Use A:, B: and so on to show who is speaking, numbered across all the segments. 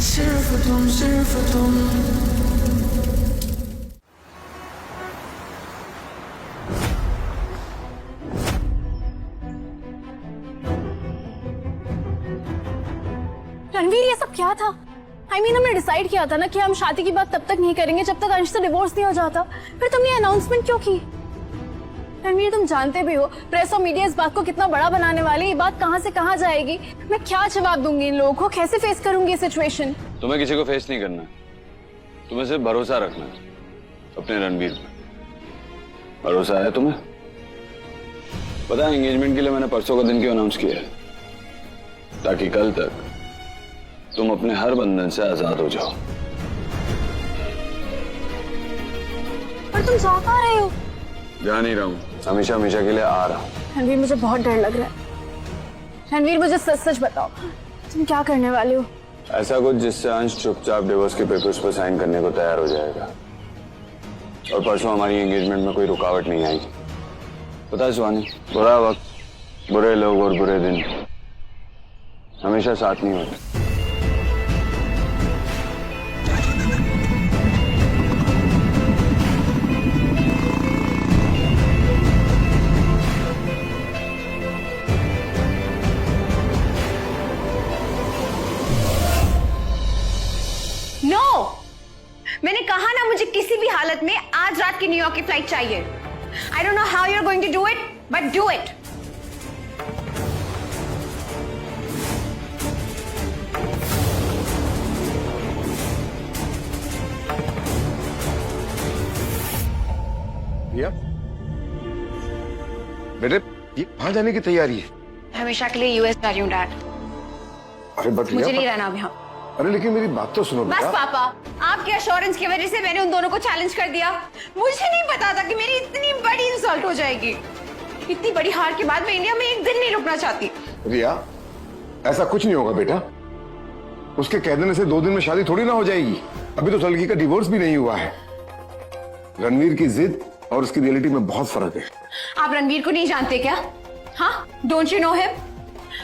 A: सिर्फ तुम, सिर्फ तुम।
B: रणवीर, ये सब क्या था? हमने डिसाइड किया था ना कि हम शादी की बात तब तक नहीं करेंगे जब तक अंश से डिवोर्स नहीं हो जाता। फिर तुमने अनाउंसमेंट क्यों की? रणवीर, तुम जानते भी हो प्रेस और मीडिया इस बात को कितना बड़ा बनाने वाली। ये बात कहां से कहां जाएगी? मैं क्या जवाब दूंगी इन लोगों को? कैसे फेस करूंगी ये सिचुएशन?
C: तुम्हें किसी को फेस नहीं करना, तुम्हें सिर्फ भरोसा रखना है अपने रणवीर पे। भरोसा है तुम्हें? पता है, एंगेजमेंट के लिए मैंने परसों का दिन क्यों अनाउंस किया है? ताकि कल तक तुम अपने हर बंधन से आजाद हो जाओ।
B: पर तुम जा कहाँ रहे हो?
C: जा नहीं रहा हूँ, हमेशा हमेशा के लिए आ रहा हूँ।
B: रणवीर, मुझे बहुत डर लग रहा है। रणवीर, मुझे सच सच बताओ, तुम क्या करने वाले हो?
C: ऐसा कुछ जिससे अंश चुपचाप डिवोर्स के पेपर्स पर साइन करने को तैयार हो जाएगा। और परसों हमारी एंगेजमेंट में कोई रुकावट नहीं आएगी। पता है सुहानी, बुरा वक्त, बुरे लोग और बुरे दिन हमेशा साथ नहीं होते।
D: मैंने कहा ना, मुझे किसी भी हालत में आज रात की न्यूयॉर्क की फ्लाइट चाहिए। I don't know how you are going to do it, but do it.
E: भैया, बेटे ये कहाँ जाने की तैयारी है?
D: हमेशा के लिए यूएस जा रही हूँ डैड।
E: अरे बट
D: मुझे नहीं रहना अब यहाँ।
E: अरे लेकिन मेरी बात तो सुनो
D: बस
E: बेटा।
D: पापा, आपके एश्योरेंस की वजह से मैंने उन दोनों को चैलेंज कर दिया। मुझे नहीं पता था कि मेरी इतनी बड़ी इंसल्ट हो जाएगी। इतनी बड़ी हार के बाद मैं इंडिया में एक दिन नहीं रुकना चाहती।
E: रिया, ऐसा कुछ नहीं होगा बेटा। उसके कह देने से 2 दिन में शादी थोड़ी ना हो जाएगी। अभी तो लड़की का डिवोर्स भी नहीं हुआ है। रणवीर की जिद और उसकी रियलिटी में बहुत फर्क है।
D: आप रणवीर को नहीं जानते क्या? हाँ, डोंट यू नो हिम?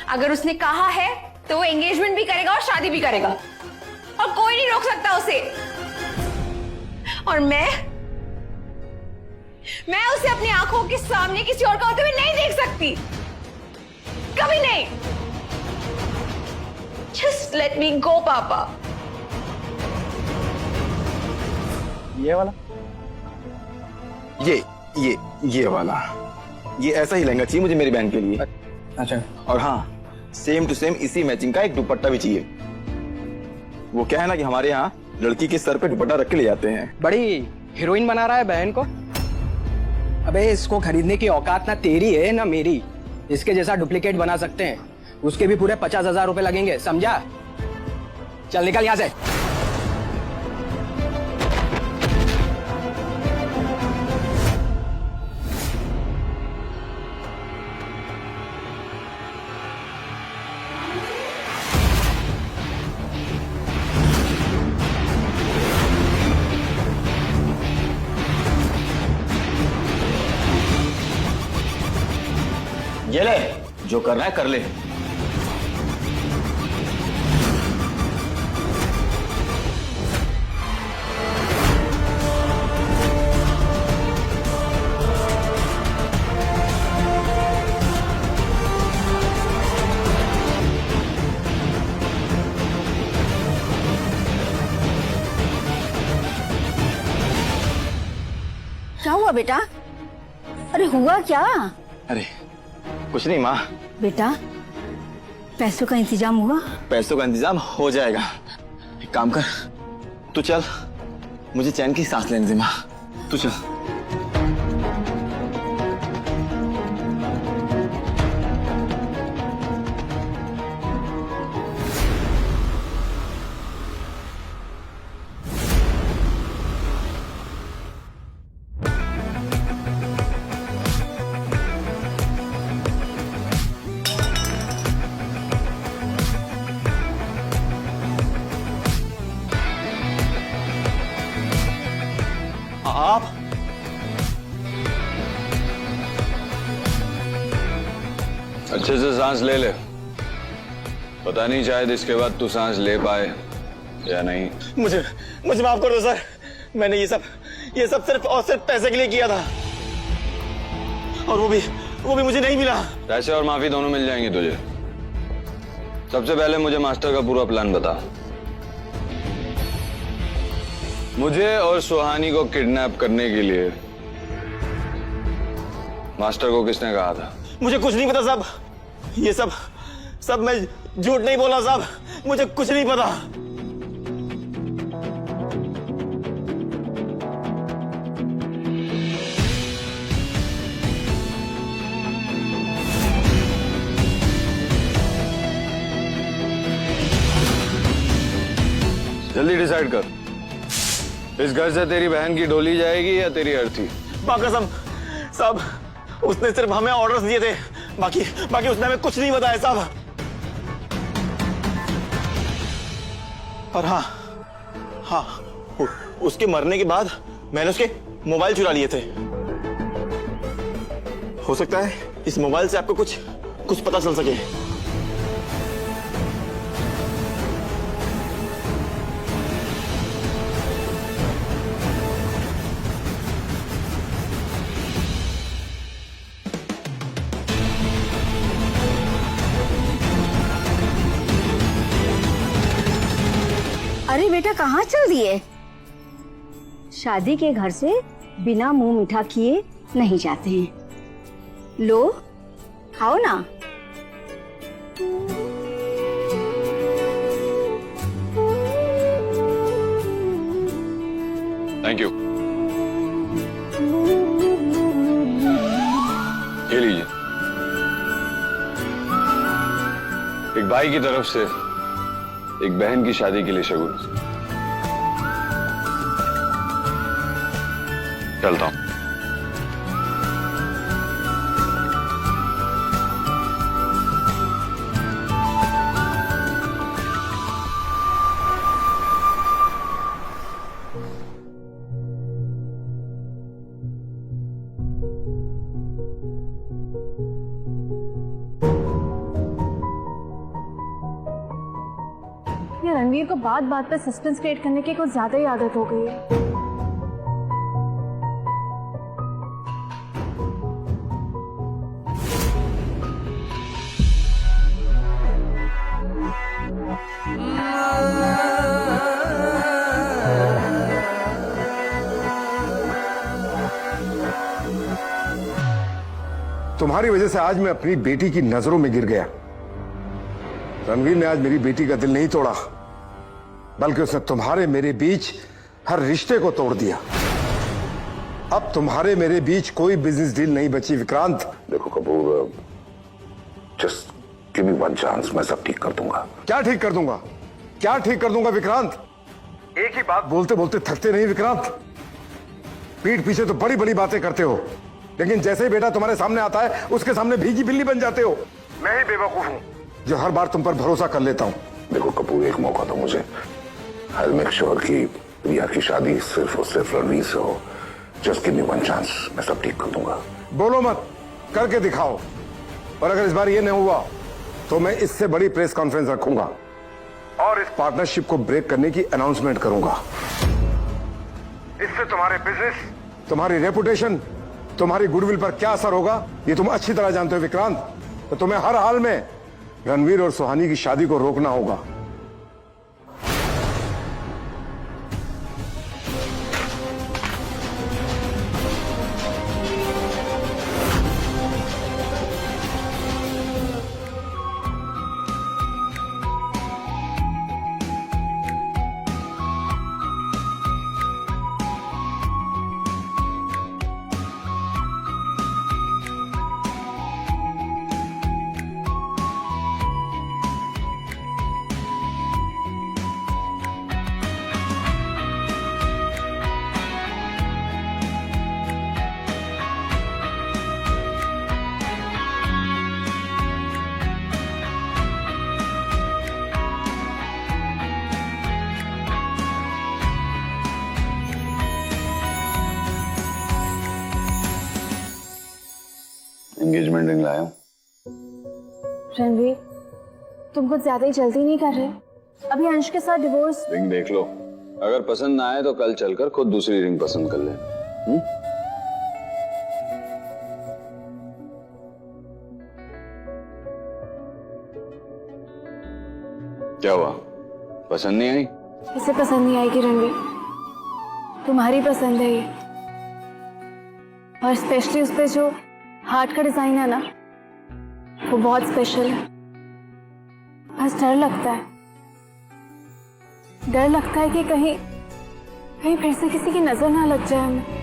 D: अगर उसने कहा है तो वो एंगेजमेंट भी करेगा और शादी भी करेगा, और कोई नहीं रोक सकता उसे। और मैं उसे अपनी आंखों के सामने किसी और का होते हुए नहीं देख सकती, कभी नहीं। जस्ट लेट मी गो पापा।
F: ये वाला,
G: ये वाला, ये ऐसा ही लहंगा चाहिए मुझे मेरी बहन के लिए।
F: अच्छा।
G: और हाँ, सेम टू सेम इसी मैचिंग का एक दुपट्टा भी चाहिए। वो क्या है ना कि हमारे यहाँ लड़की के सर पे दुपट्टा रख के ले जाते हैं।
F: बड़ी हीरोइन बना रहा है बहन को। अबे इसको खरीदने की औकात ना तेरी है ना मेरी। इसके जैसा डुप्लीकेट बना सकते हैं, उसके भी पूरे 50,000 रुपए लगेंगे, समझा? चल निकल यहाँ से।
G: ये ले, जो करना है कर ले।
B: क्या हुआ बेटा? अरे हुआ क्या?
G: अरे कुछ नहीं माँ।
B: बेटा, पैसों का इंतजाम हुआ?
G: पैसों का इंतजाम हो जाएगा। एक काम कर, तू चल, मुझे चैन की सांस लेने दे माँ। तू चल। आप
C: अच्छे से सांस ले ले। पता नहीं शायद इसके बाद तू सांस ले पाए या नहीं?
G: मुझे मुझे माफ कर दो सर। मैंने ये सब सिर्फ और सिर्फ पैसे के लिए किया था, और वो भी मुझे नहीं मिला।
C: पैसे और माफी दोनों मिल जाएंगे तुझे। सबसे पहले मुझे मास्टर का पूरा प्लान बता। मुझे और सुहानी को किडनैप करने के लिए मास्टर को किसने कहा था?
G: मुझे कुछ नहीं पता साहब। ये सब मैं झूठ नहीं बोला साहब, मुझे कुछ नहीं पता।
C: जल्दी डिसाइड कर, इस घर से तेरी बहन की डोली जाएगी या तेरी अर्थी?
G: कसम साहब, उसने सिर्फ हमें ऑर्डर्स दिए थे, बाकी उसने हमें कुछ नहीं बताया साहब। और हाँ, उसके मरने के बाद मैंने उसके मोबाइल चुरा लिए थे। हो सकता है इस मोबाइल से आपको कुछ पता चल सके।
H: अरे बेटा, कहाँ चल दिए? शादी के घर से बिना मुंह मीठा किए नहीं जाते हैं। लो, खाओ ना।
C: Thank you. ये लीजिए, एक भाई की तरफ से एक बहन की शादी के लिए शगुन। चलता हूं।
B: ये रणवीर को बात बात पे सस्पेंस क्रिएट करने की कुछ ज्यादा ही आदत हो गई है।
E: तुम्हारी वजह से आज मैं अपनी बेटी की नजरों में गिर गया। रणवीर ने आज मेरी बेटी का दिल नहीं तोड़ा, बल्कि उसने तुम्हारे मेरे बीच हर रिश्ते को तोड़ दिया। अब तुम्हारे मेरे बीच कोई बिजनेस डील नहीं बची विक्रांत।
I: देखो Kapoor, just give me one chance, मैं सब ठीक कर दूंगा।
E: क्या ठीक कर दूंगा? क्या ठीक कर दूंगा विक्रांत? एक ही बात बोलते बोलते थकते नहीं विक्रांत। पीठ पीछे तो बड़ी बड़ी बातें करते हो, लेकिन जैसे ही बेटा तुम्हारे सामने आता है उसके सामने भीगी बिल्ली बन जाते हो। मैं ही बेवकूफ हूं जो हर बार तुम पर भरोसा कर लेता हूं।
I: देखो कपूर, एक मौका दो मुझे। आई विल मेक श्योर कि रिया की शादी सिर्फ और सिर्फ रणवीर से हो। Just give me one chance, मैं सब ठीक कर दूंगा।
E: बोलो मत, करके दिखाओ। और अगर इस बार ये नहीं हुआ तो मैं इससे बड़ी प्रेस कॉन्फ्रेंस रखूंगा और इस पार्टनरशिप को ब्रेक करने की अनाउंसमेंट करूंगा। इससे तुम्हारे बिजनेस, तुम्हारी रेपुटेशन, तुम्हारी गुडविल पर क्या असर होगा ये तुम अच्छी तरह जानते हो विक्रांत। तो तुम्हें हर हाल में रणवीर और सुहानी की शादी को रोकना होगा।
C: एंगेजमेंट रिंग लाया हूं।
B: रणवीर, तुम कुछ ज्यादा ही जल्दी नहीं कर रहे? अभी अंश के साथ डिवोर्स।
C: रिंग देख लो, अगर पसंद ना आए तो कल चलकर खुद दूसरी रिंग पसंद कर लेना। क्या हुआ, पसंद नहीं आई?
B: इसे पसंद नहीं आएगी रणवीर, तुम्हारी पसंद है ये, और स्पेशली उस पे जो हार्ट का डिजाइन है ना, वो बहुत स्पेशल है। बस डर लगता है कि कहीं फिर से किसी की नजर ना लग जाए हमें।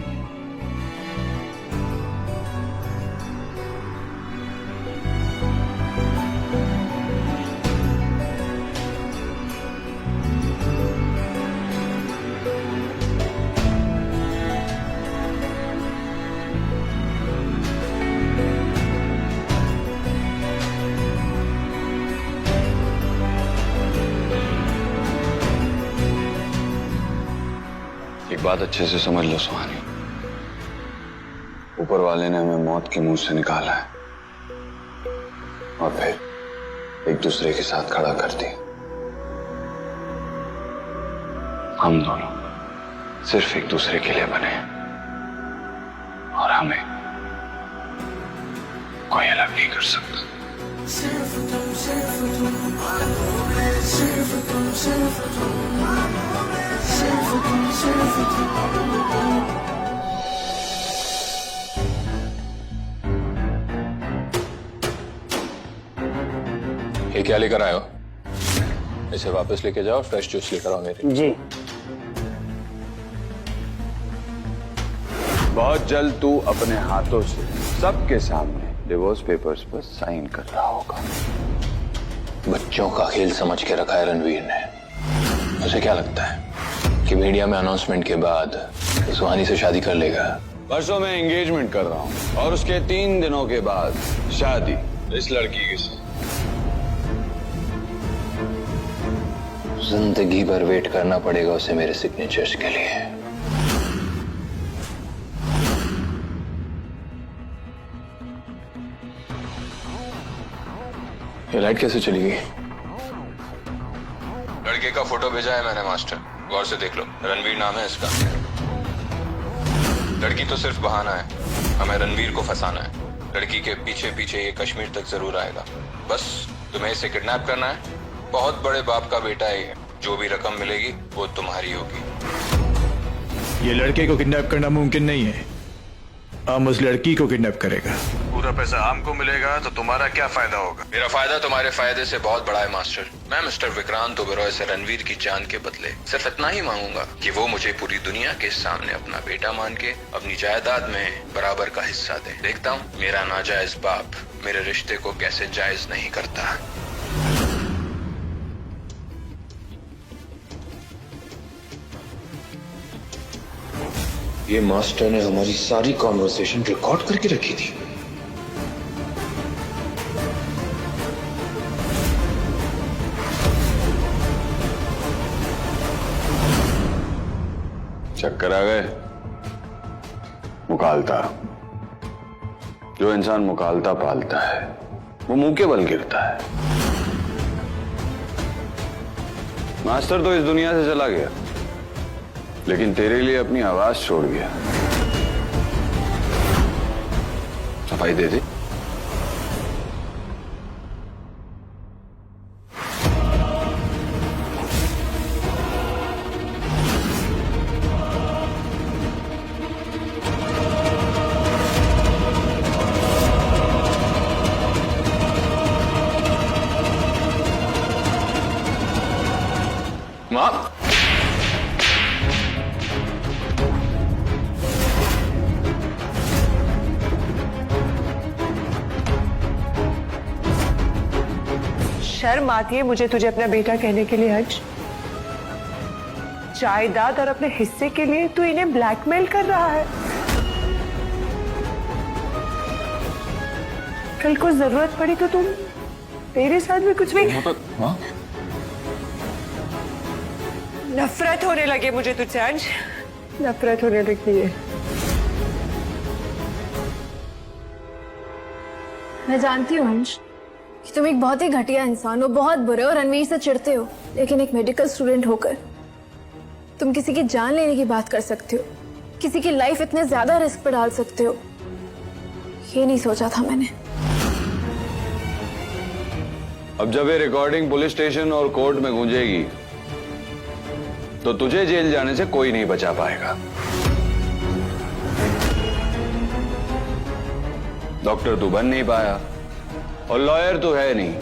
C: एक बात अच्छे से समझ लो सुहानी, ऊपर वाले ने हमें मौत के मुंह से निकाला है और फिर एक दूसरे के साथ खड़ा कर दिया। हम दोनों सिर्फ एक दूसरे के लिए बने और हमें कोई अलग नहीं कर सकता।
A: सिर्फ तुम, सिर्फ तुम, सिर्फ तुम, सिर्फ तुम, सिर्फ तुम, सिर्फ तुम।
C: ये क्या लेकर आए हो? इसे वापस लेके जाओ, फ्रेश जूस लेकर आओ मेरे।
F: जी।
C: बहुत जल्द तू अपने हाथों से सबके सामने डिवोर्स पेपर्स पर साइन कर रहा होगा।
J: बच्चों का खेल समझ के रखा है रणवीर ने। उसे क्या लगता है कि मीडिया में अनाउंसमेंट के बाद सुहानी से शादी कर लेगा?
C: परसों मैं एंगेजमेंट कर रहा हूँ और उसके 3 दिनों के बाद शादी इस लड़की के साथ।
J: जिंदगी भर वेट करना पड़ेगा उसे मेरे सिग्नेचर्स के लिए।
C: ये लाइट कैसे चली गई?
J: लड़के का फोटो भेजा है मैंने मास्टर, गौर से देख लो। रणवीर नाम है इसका। लड़की तो सिर्फ बहाना है, हमें रणवीर को फंसाना है। लड़की के पीछे पीछे ये कश्मीर तक जरूर आएगा। बस तुम्हें इसे किडनैप करना है। बहुत बड़े बाप का बेटा है ये। जो भी रकम मिलेगी वो तुम्हारी होगी।
K: ये लड़के को किडनैप करना मुमकिन नहीं है। हम उस लड़की को किडनैप करेगा। पूरा पैसा हमको मिलेगा तो तुम्हारा क्या फायदा होगा?
J: मेरा फायदा तुम्हारे फायदे से बहुत बड़ा है मास्टर। मैं मिस्टर विक्रांत ओबेरॉय से रणवीर की जान के बदले सिर्फ इतना ही मांगूंगा कि वो मुझे पूरी दुनिया के सामने अपना बेटा मान के अपनी जायदाद में बराबर का हिस्सा दे। देखता हूँ मेरा नाजायज बाप मेरे रिश्ते को कैसे जायज नहीं करता। ये मास्टर ने हमारी सारी कॉन्वर्सेशन रिकॉर्ड करके रखी थी।
C: चक्कर आ गए? मुकालता। जो इंसान मुकालता पालता है वो मुंह के बल गिरता है। मास्टर तो इस दुनिया से चला गया, लेकिन तेरे लिए अपनी आवाज छोड़ गया। सफाई दे दे।
J: माँ,
L: शर्म आती है मुझे तुझे अपना बेटा कहने के लिए। अंश, जायदाद और अपने हिस्से के लिए तू इन्हें ब्लैकमेल कर रहा है। कल को जरूरत पड़ी तो तुम तेरे साथ भी कुछ भी। नफरत होने लगे मुझे तुझसे अंश, नफरत होने लगी है।
B: मैं जानती हूँ अंश कि तुम एक बहुत ही घटिया इंसान हो, बहुत बुरे हो, रणवीर से चिढ़ते हो। लेकिन एक मेडिकल स्टूडेंट होकर तुम किसी की जान लेने की बात कर सकते हो, किसी की लाइफ इतने ज्यादा रिस्क पे डाल सकते हो, ये नहीं सोचा था मैंने।
C: अब जब ये रिकॉर्डिंग पुलिस स्टेशन और कोर्ट में गूंजेगी तो तुझे जेल जाने से कोई नहीं बचा पाएगा। डॉक्टर तू बन नहीं पाया और लॉयर तू है नहीं,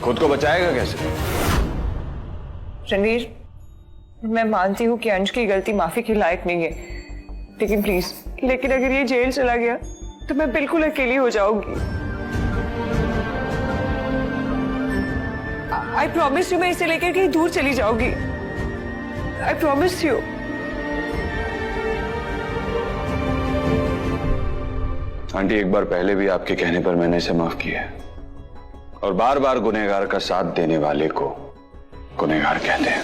C: खुद को बचाएगा कैसे?
L: रणवीर, मैं मानती हूँ कि अंश की गलती माफी के लायक नहीं है, लेकिन प्लीज, लेकिन अगर ये जेल चला गया तो मैं बिल्कुल अकेली हो जाऊंगी। आई प्रॉमिस यू, मैं इसे लेकर कहीं दूर चली जाऊंगी। I promise you.
C: आंटी, एक बार पहले भी आपके कहने पर मैंने इसे माफ किया है, और बार बार गुनहगार का साथ देने वाले को गुनहगार कहते हैं।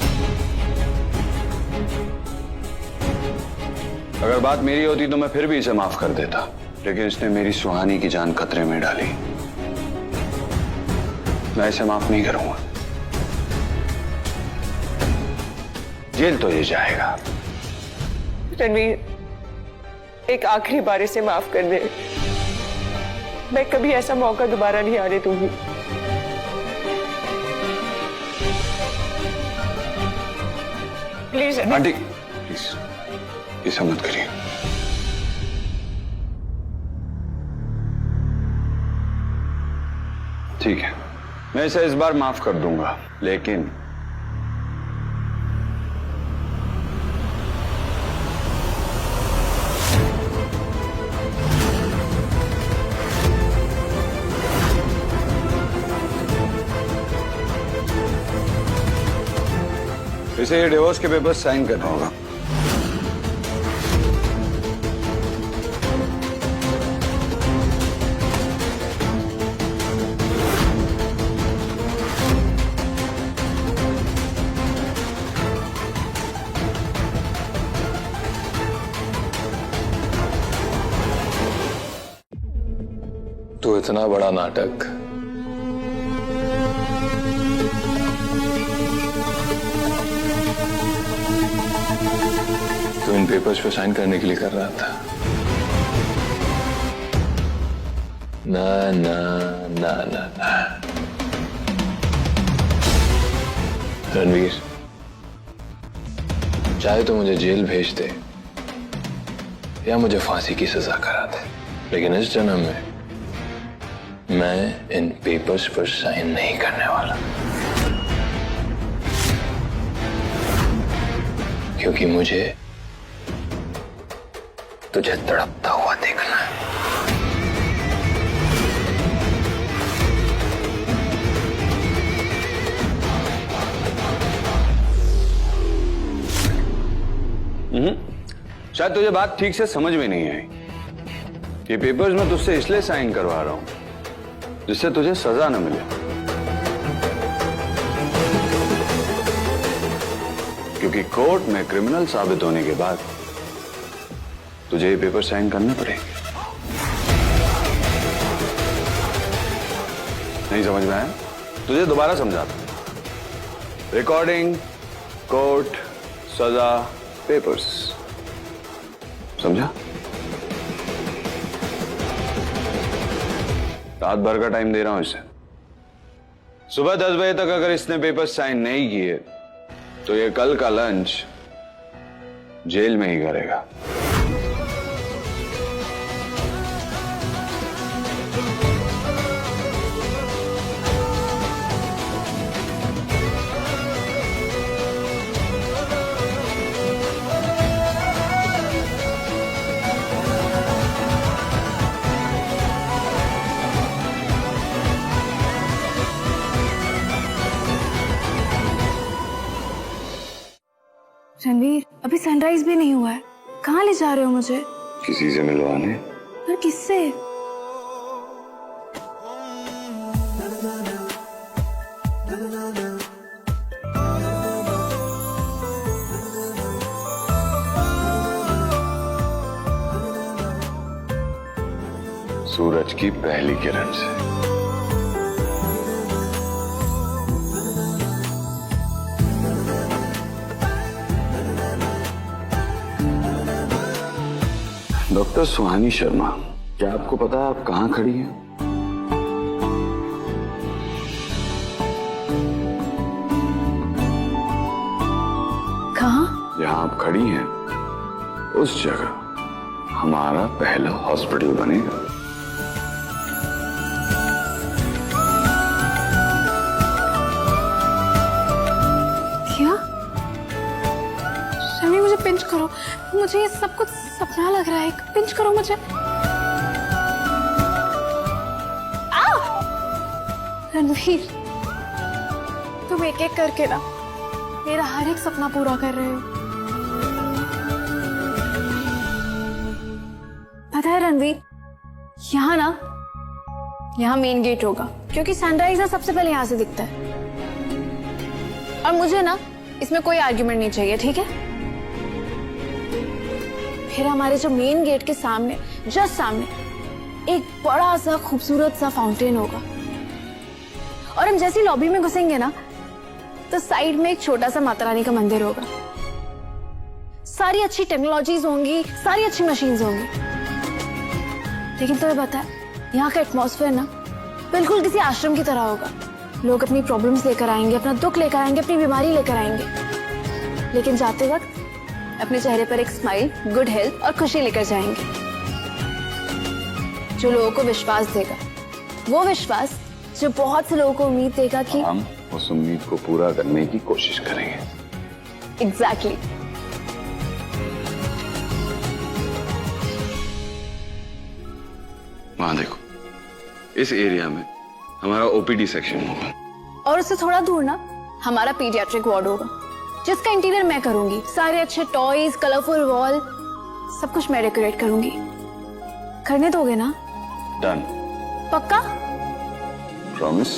C: अगर बात मेरी होती तो मैं फिर भी इसे माफ कर देता, लेकिन इसने मेरी सुहानी की जान खतरे में डाली। मैं इसे माफ नहीं करूंगा। जेल तो ये जाएगा।
L: रणवीर, एक आखिरी बार इसे माफ कर दे। मैं कभी ऐसा मौका दोबारा नहीं आने दूंगी। प्लीज
C: आंटी, प्लीज ऐसा मत करिए। ठीक है, मैं इसे इस बार माफ कर दूंगा, लेकिन इसे ये डिवोर्स के पेपर साइन करना होगा।
J: तो इतना बड़ा नाटक तो इन पेपर्स पे साइन करने के लिए कर रहा था। ना ना ना ना ना रणवीर, चाहे तो मुझे जेल भेज दे या मुझे फांसी की सजा करा दे, लेकिन इस जन्म में मैं इन पेपर्स पर साइन नहीं करने वाला, क्योंकि मुझे तुझे तड़पता हुआ देखना है।
C: शायद तुझे बात ठीक से समझ में नहीं आई। ये पेपर्स मैं तुझसे इसलिए साइन करवा रहा हूं जिससे तुझे सजा न मिले, क्योंकि कोर्ट में क्रिमिनल साबित होने के बाद तुझे ये पेपर साइन करने पड़ेंगे। नहीं समझ में आया? तुझे दोबारा समझाता हूं। रिकॉर्डिंग, कोर्ट, सजा, पेपर्स, समझा? रात भर का टाइम दे रहा हूं इसे। सुबह 10 बजे तक अगर इसने पेपर साइन नहीं किए तो ये कल का लंच जेल में ही करेगा।
B: रणवीर, अभी सनराइज भी नहीं हुआ है, कहाँ ले जा रहे हो मुझे?
C: किसी से मिलवाने।
B: पर किससे?
C: सूरज की पहली किरण से। डॉक्टर सुहानी शर्मा, क्या आपको पता है आप कहाँ खड़ी हैं?
B: कहाँ?
C: जहाँ आप खड़ी हैं उस जगह हमारा पहला हॉस्पिटल बनेगा।
B: क्या? शमी मुझे पिंच करो, मुझे ये सब कुछ सपना लग रहा है, पिंच करो मुझे। रणवीर, तुम एक एक करके ना मेरा हर एक सपना पूरा कर रहे हो। पता है रणवीर, यहाँ मेन गेट होगा क्योंकि सनराइज ना सबसे पहले यहाँ से दिखता है। और मुझे ना इसमें कोई आर्ग्यूमेंट नहीं चाहिए, ठीक है? फिर हमारे जो मेन गेट के सामने, जस्ट सामने एक बड़ा सा खूबसूरत सा फाउंटेन होगा। और हम जैसी लॉबी में घुसेंगे ना तो साइड में एक छोटा सा माता रानी का मंदिर होगा। सारी अच्छी टेक्नोलॉजीज होंगी, सारी अच्छी मशीन्स होंगी। लेकिन तुम्हें पता है यहाँ का एटमॉस्फेयर ना बिल्कुल किसी आश्रम की तरह होगा। लोग अपनी प्रॉब्लम्स लेकर आएंगे, अपना दुख लेकर आएंगे, अपनी बीमारी लेकर आएंगे, लेकिन जाते वक्त अपने चेहरे पर एक स्माइल, गुड हेल्थ और खुशी लेकर जाएंगे, जो लोगों को विश्वास देगा। वो विश्वास जो बहुत से लोगों को उम्मीद देगा कि
C: हम उस उम्मीद को पूरा करने की कोशिश करेंगे।
B: एग्जैक्टली।
C: वहां देखो, इस एरिया में हमारा ओपीडी सेक्शन होगा
B: और उससे थोड़ा दूर ना हमारा पीडियाट्रिक वार्ड होगा, जिसका इंटीरियर मैं करूंगी। सारे अच्छे टॉयज, कलरफुल वॉल, सब कुछ मैं डेकोरेट करूंगी। करने दोगे ना?
C: डन।
B: पक्का?
C: प्रॉमिस।